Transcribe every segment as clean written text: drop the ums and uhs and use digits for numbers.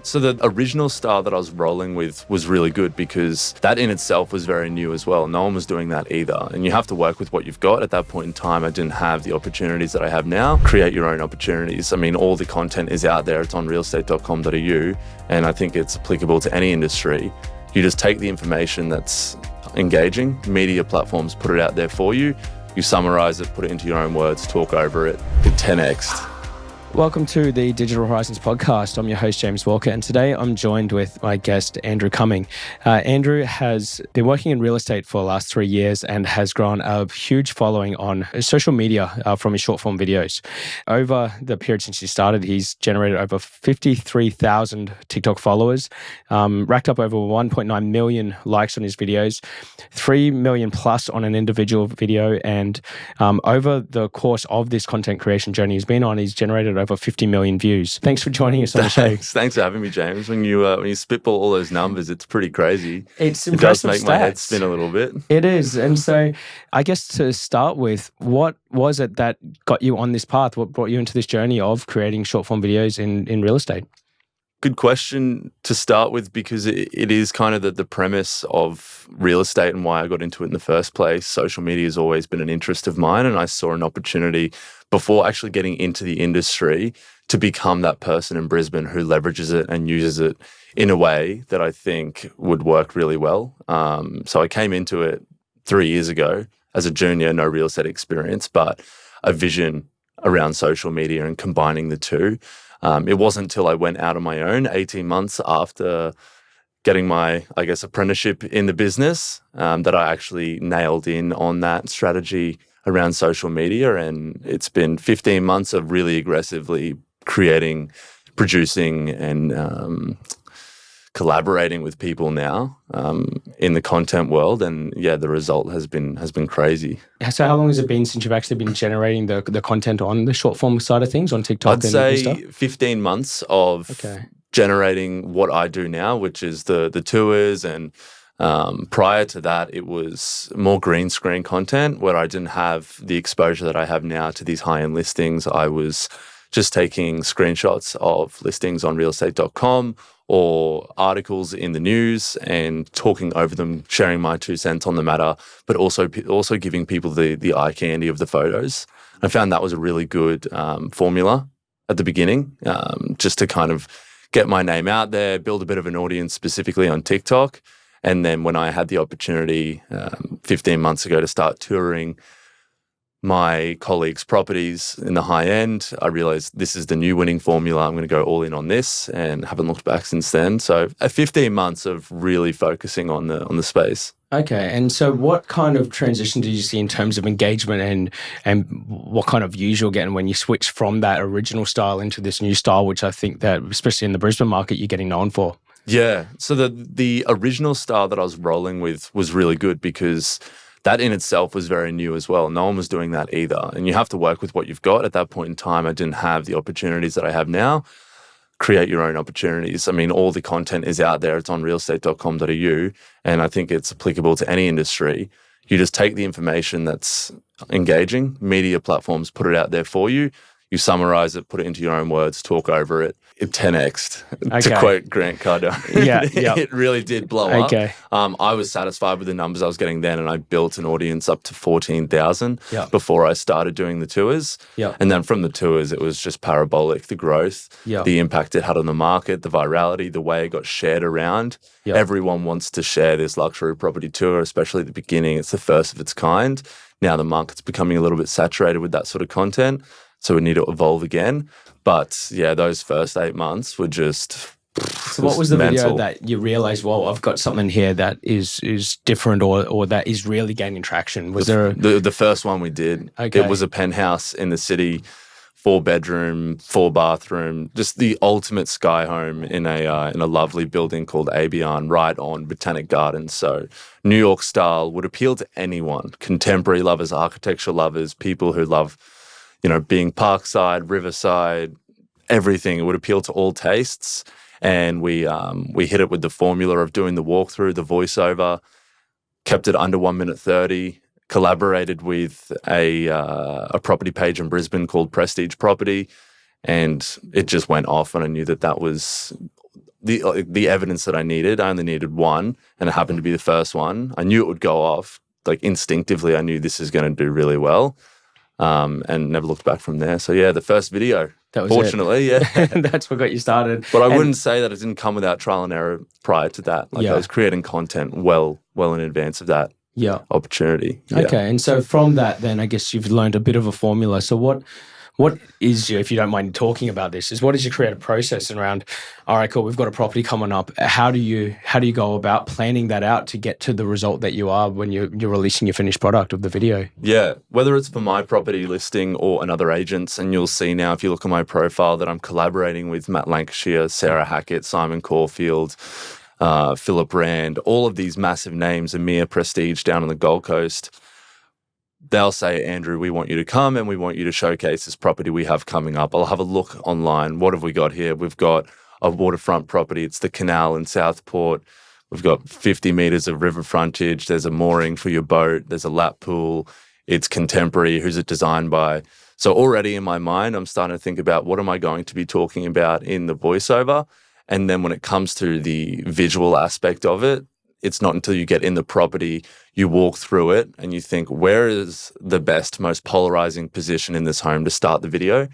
So the original style that I was rolling with was really good because that in itself was very new as well. No one was doing that either. And you have to work with what you've got. At that point in time, I didn't have the opportunities that I have now. Create your own opportunities. I mean, all the content is out there. It's on realestate.com.au. And I think it's applicable to any industry. You just take the information that's engaging, media platforms put it out there for you. You summarize it, put it into your own words, talk over it, 10x. Welcome to the Digital Horizons podcast. I'm your host, James Walker, and today I'm joined with my guest, Andrew Cumming. Andrew has been working in real estate for the last 3 years and has grown a huge following on social media from his short form videos. Over the period since he started, he's generated over 53,000 TikTok followers, racked up over 1.9 million likes on his videos, 3 million plus on an individual video, and over the course of this content creation journey he's been on, he's generated over 50 million views. Thanks for joining us on the show. Thanks for having me, James. When you spitball all those numbers, it's pretty crazy. It's It impressive. does make my head spin a little bit. It is. And so I guess to start with, what was it that got you on this path? What brought you into this journey of creating short form videos in real estate? Good question to start with, because it is kind of the premise of real estate and why I got into it in the first place. Social media has always been an interest of mine, and I saw an opportunity before actually getting into the industry to become that person in Brisbane who leverages it and uses it in a way that I think would work really well. So I came into it 3 years ago as a junior, no real estate experience, but a vision around social media and combining the two. It wasn't until I went out on my own 18 months after getting my, apprenticeship in the business that I actually nailed in on that strategy around social media. And it's been 15 months of really aggressively creating, producing, and collaborating with people now in the content world. And yeah, the result has been crazy. So how long has it been since you've actually been generating the content on the short form side of things on TikTok? I'd say 15 months of generating what I do now, which is the tours. And prior to that, it was more green screen content where I didn't have the exposure that I have now to these high-end listings. I was just taking screenshots of listings on realestate.com or articles in the news and talking over them, sharing my 2 cents on the matter, but also giving people the eye candy of the photos. I found that was a really good formula at the beginning, just to kind of get my name out there, build a bit of an audience specifically on TikTok. And then when I had the opportunity 15 months ago to start touring my colleagues' properties in the high end, I realized this is the new winning formula. I'm going to go all in on this, and haven't looked back since then. So 15 months of really focusing on the space. Okay. And so what kind of transition did you see in terms of engagement and what kind of views you're getting when you switch from that original style into this new style, which I think that, especially in the Brisbane market, you're getting known for? Yeah. So the original style that I was rolling with was really good because that in itself was very new as well. No one was doing that either. And you have to work with what you've got. At that point in time, I didn't have the opportunities that I have now. Create your own opportunities. I mean, all the content is out there. It's on realestate.com.au. And I think it's applicable to any industry. You just take the information that's engaging, media platforms put it out there for you. You summarize it, put it into your own words, talk over it. It 10x'd, to quote Grant Cardone. Yeah. It really did blow up. I was satisfied with the numbers I was getting then, and I built an audience up to 14,000 before I started doing the tours. And then from the tours, it was just parabolic, the growth, the impact it had on the market, the virality, the way it got shared around. Everyone wants to share this luxury property tour, especially at the beginning. It's the first of its kind. Now the market's becoming a little bit saturated with that sort of content. So we need to evolve again. But yeah, those first 8 months were just So what was the video that you realized, well, I've got something here that is different or that is really gaining traction? Was the first one we did. Okay. It was a penthouse in the city, 4-bedroom, 4-bathroom, just the ultimate sky home in a lovely building called Abion, right on Botanic Gardens. So New York style would appeal to anyone, contemporary lovers, architecture lovers, people who love being parkside, riverside, everything. It would appeal to all tastes. And we hit it with the formula of doing the walkthrough, the voiceover, kept it under 1 minute 30, collaborated with a property page in Brisbane called Prestige Property, and it just went off. And I knew that was the evidence that I needed. I only needed one, and it happened to be the first one. I knew it would go off. Like instinctively, I knew this is going to do really well, and never looked back from there. So yeah, the first video. That was Fortunately, it. yeah. That's what got you started. But I wouldn't say that it didn't come without trial and error prior to that. Like I was creating content well in advance of that opportunity. Yeah. Okay, and so from that, then I guess you've learned a bit of a formula. So what is your, if you don't mind talking about this, is what is your creative process around, all right, cool, we've got a property coming up. How do you go about planning that out to get to the result that you are when you're releasing your finished product of the video? Yeah, whether it's for my property listing or another agent's, and you'll see now if you look at my profile that I'm collaborating with Matt Lancashire, Sarah Hackett, Simon Caulfield, Philip Rand, all of these massive names, Amir Prestige down on the Gold Coast. They'll say, Andrew, we want you to come and we want you to showcase this property we have coming up. I'll have a look online. What have we got here? We've got a waterfront property. It's the canal in Southport. We've got 50 meters of river frontage. There's a mooring for your boat. There's a lap pool. It's contemporary. Who's it designed by? So already in my mind, I'm starting to think about what am I going to be talking about in the voiceover? And then when it comes to the visual aspect of it, it's not until you get in the property, you walk through it and you think, where is the best, most polarizing position in this home to start the video?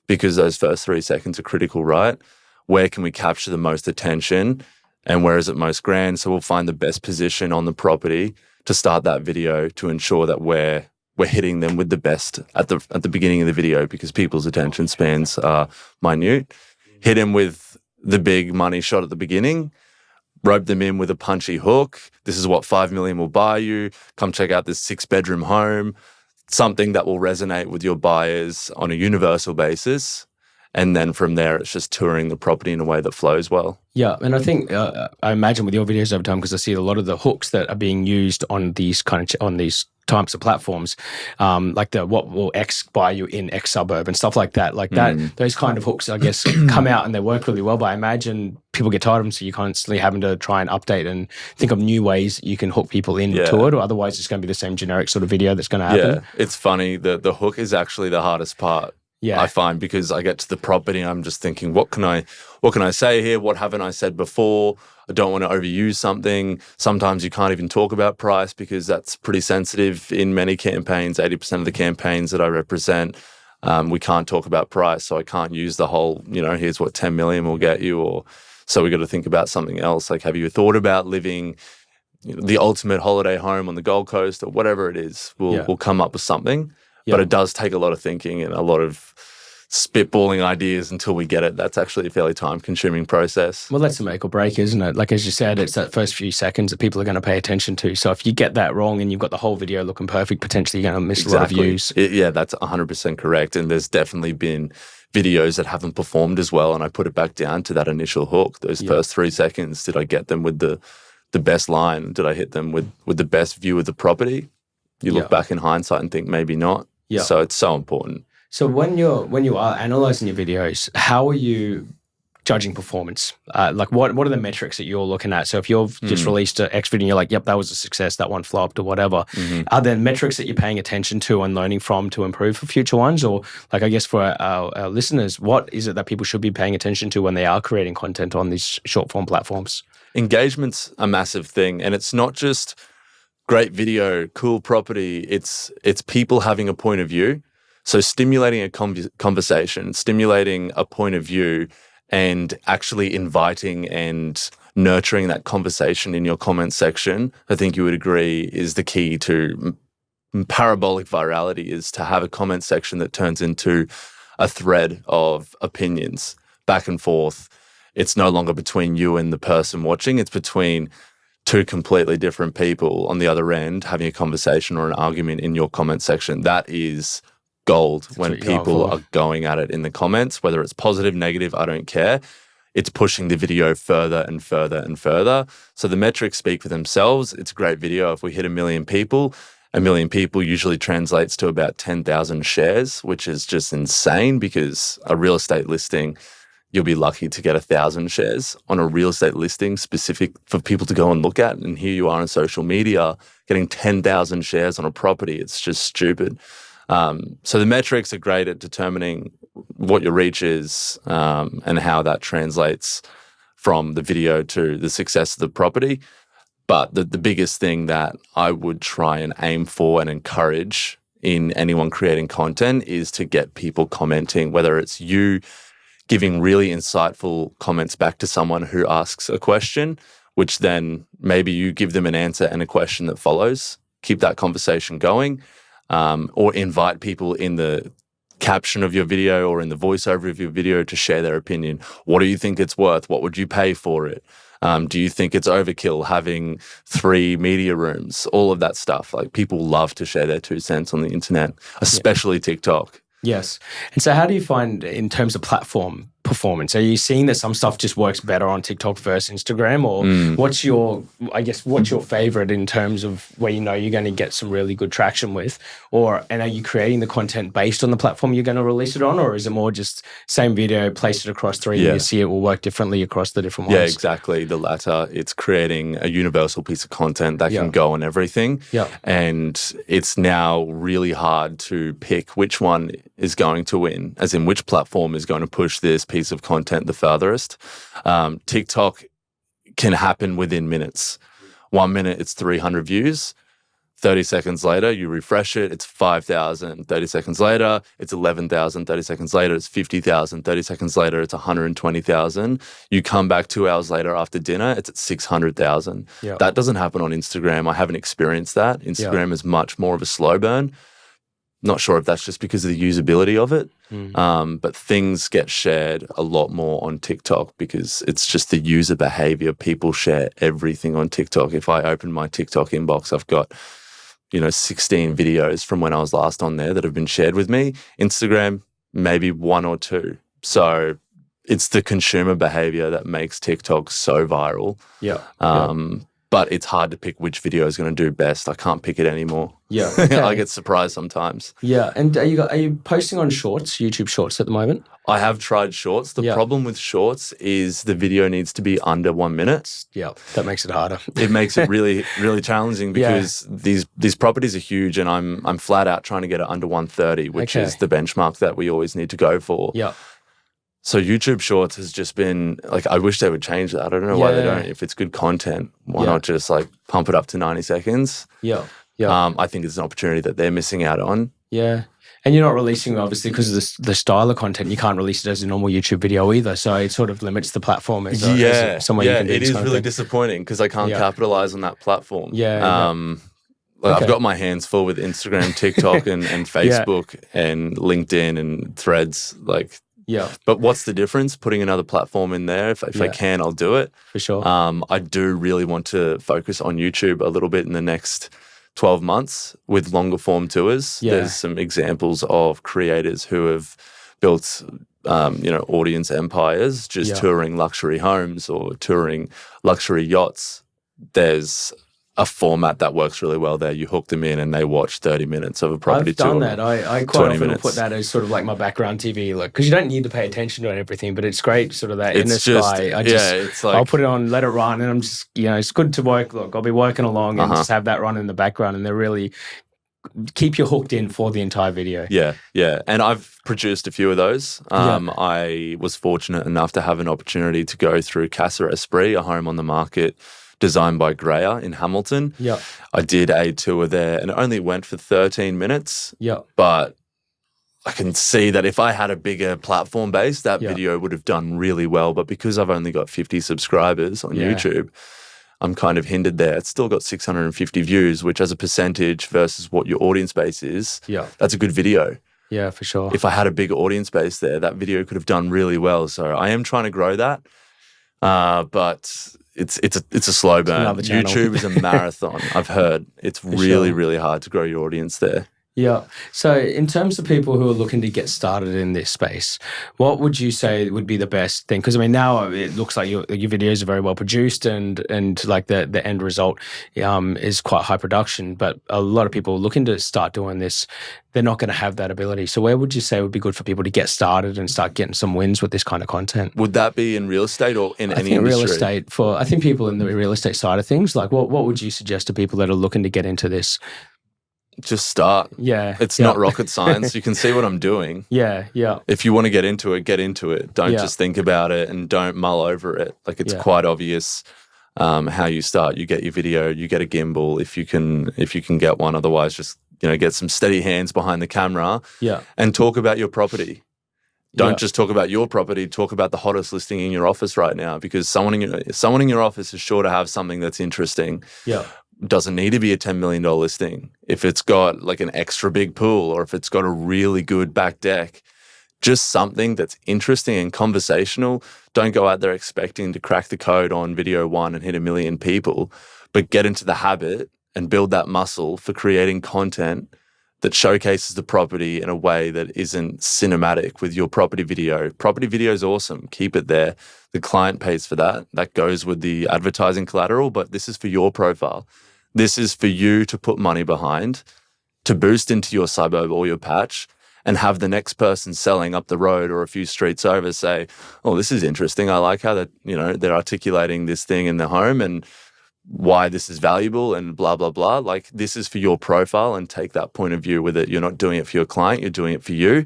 Because those first 3 seconds are critical, right? Where can we capture the most attention and where is it most grand? So we'll find the best position on the property to start that video to ensure that we're hitting them with the best at the beginning of the video, because people's attention spans are minute. Hit them with the big money shot at the beginning, rope them in with a punchy hook. This is what 5 million will buy you. Come check out this 6-bedroom home. Something that will resonate with your buyers on a universal basis. And then from there, it's just touring the property in a way that flows well. Yeah, and I think I imagine with your videos over time, because I see a lot of the hooks that are being used on these on these types of platforms, like the what will X buy you in X suburb and stuff like that. Like that, those kind of hooks, I guess, come out and they work really well. But I imagine people get tired of them, so you're constantly having to try and update and think of new ways you can hook people into it, or otherwise it's going to be the same generic sort of video that's going to happen. Yeah, it's funny. The hook is actually the hardest part. Yeah. I find, because I get to the property and I'm just thinking, what can I say here? What haven't I said before? I don't want to overuse something. Sometimes you can't even talk about price because that's pretty sensitive in many campaigns. 80% of the campaigns that I represent, we can't talk about price. So I can't use the whole, here's what 10 million will get you. Or so we got to think about something else. Like, have you thought about living the ultimate holiday home on the Gold Coast or whatever it is? We'll come up with something. But it does take a lot of thinking and a lot of spitballing ideas until we get it. That's actually a fairly time-consuming process. Well, that's the make or break, isn't it? Like, as you said, it's that first few seconds that people are going to pay attention to. So if you get that wrong and you've got the whole video looking perfect, potentially you're going to miss a lot of views. Yeah, that's 100% correct. And there's definitely been videos that haven't performed as well. And I put it back down to that initial hook. Those first 3 seconds, did I get them with the best line? Did I hit them with the best view of the property? You look back in hindsight and think maybe not. Yeah. So it's so important. So when you are analyzing your videos, how are you judging performance? Like what are the metrics that you're looking at? So if you've just released an X video and you're like, yep, that was a success, that one flopped or whatever, are there metrics that you're paying attention to and learning from to improve for future ones? Or like, I guess for our listeners, what is it that people should be paying attention to when they are creating content on these short form platforms? Engagement's a massive thing. And it's not just great video, cool property. It's people having a point of view. So stimulating a conversation, stimulating a point of view, and actually inviting and nurturing that conversation in your comment section, I think you would agree, is the key to parabolic virality, is to have a comment section that turns into a thread of opinions back and forth. It's no longer between you and the person watching. It's between two completely different people on the other end having a conversation or an argument in your comment section. That is gold. That's when people are going at it in the comments, whether it's positive, negative, I don't care. It's pushing the video further and further and further. So the metrics speak for themselves. It's a great video. If we hit 1 million people, 1 million people usually translates to about 10,000 shares, which is just insane, because a real estate listing, you'll be lucky to get 1,000 shares on a real estate listing specific for people to go and look at. And here you are on social media getting 10,000 shares on a property. It's just stupid. So the metrics are great at determining what your reach is and how that translates from the video to the success of the property. But the biggest thing that I would try and aim for and encourage in anyone creating content is to get people commenting, whether it's you giving really insightful comments back to someone who asks a question, which then maybe you give them an answer and a question that follows. Keep that conversation going, or invite people in the caption of your video or in the voiceover of your video to share their opinion. What do you think it's worth? What would you pay for it? Do you think it's overkill having 3 media rooms? All of that stuff. Like, people love to share their 2 cents on the internet, especially TikTok. Yes. And so how do you find in terms of platform performance? Are you seeing that some stuff just works better on TikTok versus Instagram? Or what's your favorite in terms of where you know you're going to get some really good traction with? And are you creating the content based on the platform you're going to release it on? Or is it more just same video, place it across 3 and you see it will work differently across the different ones? Yeah, exactly. The latter. It's creating a universal piece of content that can go on everything. Yeah. And it's now really hard to pick which one is going to win, as in which platform is going to push this piece of content the furthest. TikTok can happen within minutes. 1 minute, it's 300 views. 30 seconds later, you refresh it, it's 5,000. 30 seconds later, it's 11,000. 30 seconds later, it's 50,000. 30 seconds later, it's 120,000. You come back 2 hours later after dinner, it's at 600,000. Yep. That doesn't happen on Instagram. I haven't experienced that. Instagram is much more of a slow burn. Not sure if that's just because of the usability of it, but things get shared a lot more on TikTok because it's just the user behavior. People share everything on TikTok. If I open my TikTok inbox, I've got 16 videos from when I was last on there that have been shared with me. Instagram, maybe 1 or 2. So it's the consumer behavior that makes TikTok so viral. But it's hard to pick which video is going to do best. I can't pick it anymore. Yeah. Okay. I get surprised sometimes. Yeah. And are you posting on Shorts, YouTube Shorts at the moment? I have tried Shorts. The problem with Shorts is the video needs to be under 1 minute. Yeah, that makes it harder. It makes it really, really challenging because these properties are huge, and I'm flat out trying to get it under 130, which is the benchmark that we always need to go for. Yeah. So YouTube Shorts has just been like, I wish they would change that. I don't know why they don't. If it's good content, why not just like pump it up to 90 seconds? Yeah. I think it's an opportunity that they're missing out on. Yeah. And you're not releasing, obviously, because of the style of content, you can't release it as a normal YouTube video either. So it sort of limits the platform as somewhere you can do it this is kind of really thing. disappointing because I can't capitalize on that platform. I've got my hands full with Instagram, TikTok, and Facebook and LinkedIn and Threads. But what's the difference? Putting another platform in there. If I can, I'll do it. For sure. I do really want to focus on YouTube a little bit in the next 12 months with longer form tours. There's some examples of creators who have built, audience empires just touring luxury homes or touring luxury yachts. There's a format that works really well there. You hook them in and they watch 30 minutes of a property tour. I've done that. I quite often will put that as sort of like my background TV, because you don't need to pay attention to everything, but it's great sort of that inner sky. It's like, I'll put it on, let it run, and I'm just, it's good to work. Look, I'll be working along and just have that run in the background, and they really keep you hooked in for the entire video. Yeah. And I've produced a few of those. I was fortunate enough to have an opportunity to go through Casa Esprit, a home on the market designed by Greyer in Hamilton. I did a tour there and it only went for 13 minutes. But I can see that if I had a bigger platform base, that video would have done really well. But because I've only got 50 subscribers on YouTube, I'm kind of hindered there. It's still got 650 views, which as a percentage versus what your audience base is, that's a good video. Yeah, for sure. If I had a bigger audience base there, that video could have done really well. So I am trying to grow that. But it's a slow burn. YouTube is a marathon. I've heard it's really hard to grow your audience there. Yeah. So in terms of people who are looking to get started in this space, what would you say would be the best thing? Because I mean, now it looks like your videos are very well produced and like the end result is quite high production. But a lot of people looking to start doing this, they're not going to have that ability. So where would you say would be good for people to get started and start getting some wins with this kind of content? Would that be in real estate or in any industry? Real estate I think people in the real estate side of things, like what would you suggest to people that are looking to get into this? Just start. Yeah. It's not rocket science. You can see what I'm doing. Yeah. Yeah. If you want to get into it, get into it. Don't Yeah. just think about it and don't mull over it. Like, it's quite obvious how you start. You get your video, you get a gimbal if you can get one. Otherwise, just get some steady hands behind the camera. Yeah. And talk about your property. Don't just talk about your property. Talk about the hottest listing in your office right now, because someone in your office is sure to have something that's interesting. Yeah. Doesn't need to be a $10 million listing. If it's got like an extra big pool, or if it's got a really good back deck, just something that's interesting and conversational. Don't go out there expecting to crack the code on video one and hit 1 million people, but get into the habit and build that muscle for creating content that showcases the property in a way that isn't cinematic with your property video. Property video is awesome. Keep it there. The client pays for that. That goes with the advertising collateral, but this is for your profile. This is for you to put money behind, to boost into your suburb or your patch, and have the next person selling up the road or a few streets over say, oh, this is interesting. I like how that, they're articulating this thing in the home and why this is valuable and blah, blah, blah. Like, this is for your profile, and take that point of view with it. You're not doing it for your client. You're doing it for you.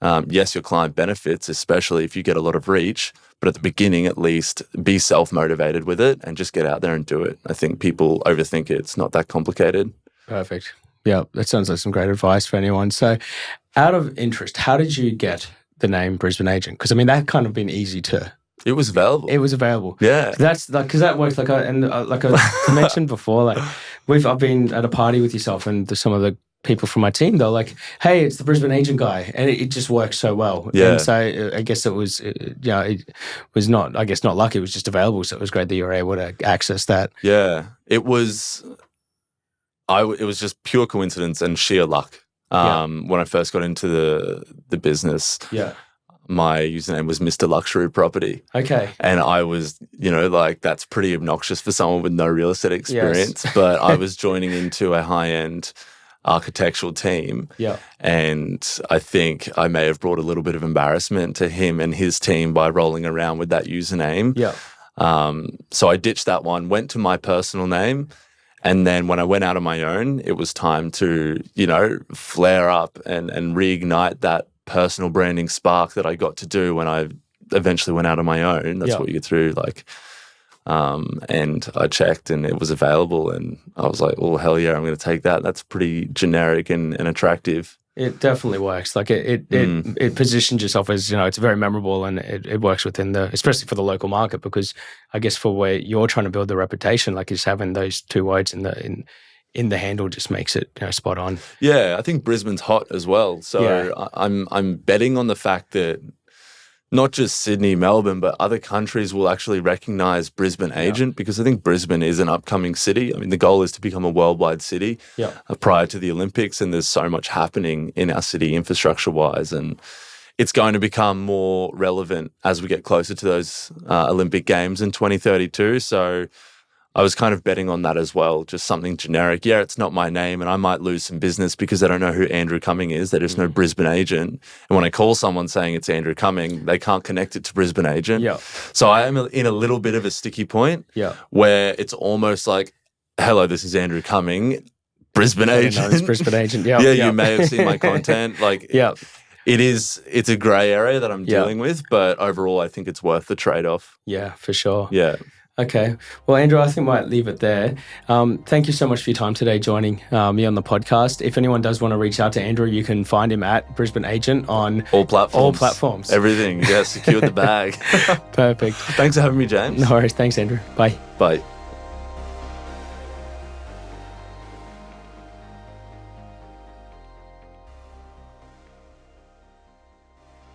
Yes, your client benefits, especially if you get a lot of reach. But at the beginning, at least, be self-motivated with it and just get out there and do it. I think people overthink it. It's not that complicated. Perfect. Yeah, that sounds like some great advice for anyone. So, out of interest, how did you get the name Brisbane Agent? Because, I mean, that kind of been easy to... It was available. It was available. Yeah. That's like, because that works like I mentioned before, like I've been at a party with yourself and some of the people from my team, they're like, hey, it's the Brisbane Agent guy. And it just works so well. Yeah. And so I guess it was, it was not luck. It was just available. So it was great that you were able to access that. Yeah. It was just pure coincidence and sheer luck. When I first got into the business. Yeah. My username was Mr. Luxury Property. Okay. And I was, like, that's pretty obnoxious for someone with no real estate experience. Yes. But I was joining into a high-end architectural team. Yeah. And I think I may have brought a little bit of embarrassment to him and his team by rolling around with that username. Yeah. So I ditched that one, went to my personal name. And then when I went out on my own, it was time to, flare up and reignite that personal branding spark that I got to do when I eventually went out on my own. That's what you get through. And I checked and it was available, and I was like, oh, hell yeah, I'm going to take that. That's pretty generic and attractive. It definitely works. Like it positions yourself as, it's very memorable, and it works within especially for the local market, because I guess for where you're trying to build the reputation, like just having those two words in the handle just makes it spot on. Yeah, I think Brisbane's hot as well. So I'm betting on the fact that not just Sydney, Melbourne, but other countries will actually recognize Brisbane Agent, because I think Brisbane is an upcoming city. I mean, the goal is to become a worldwide city prior to the Olympics, and there's so much happening in our city infrastructure-wise, and it's going to become more relevant as we get closer to those Olympic Games in 2032. So I was kind of betting on that as well, just something generic. Yeah, it's not my name, and I might lose some business because they don't know who Andrew Cumming is. They just know Brisbane Agent. And when I call someone saying it's Andrew Cumming, they can't connect it to Brisbane Agent. Yeah. So I am in a little bit of a sticky point where it's almost like, hello, this is Andrew Cumming, Brisbane Agent. It's Brisbane Agent, yeah. You may have seen my content. It's a grey area that I'm dealing with, but overall I think it's worth the trade-off. Yeah, for sure. Yeah. Okay. Well, Andrew, I think we might leave it there. Thank you so much for your time today joining me on the podcast. If anyone does want to reach out to Andrew, you can find him at Brisbane Agent on all platforms. All platforms. Everything. Yeah, secured the bag. Perfect. Thanks for having me, James. No worries. Thanks, Andrew. Bye. Bye.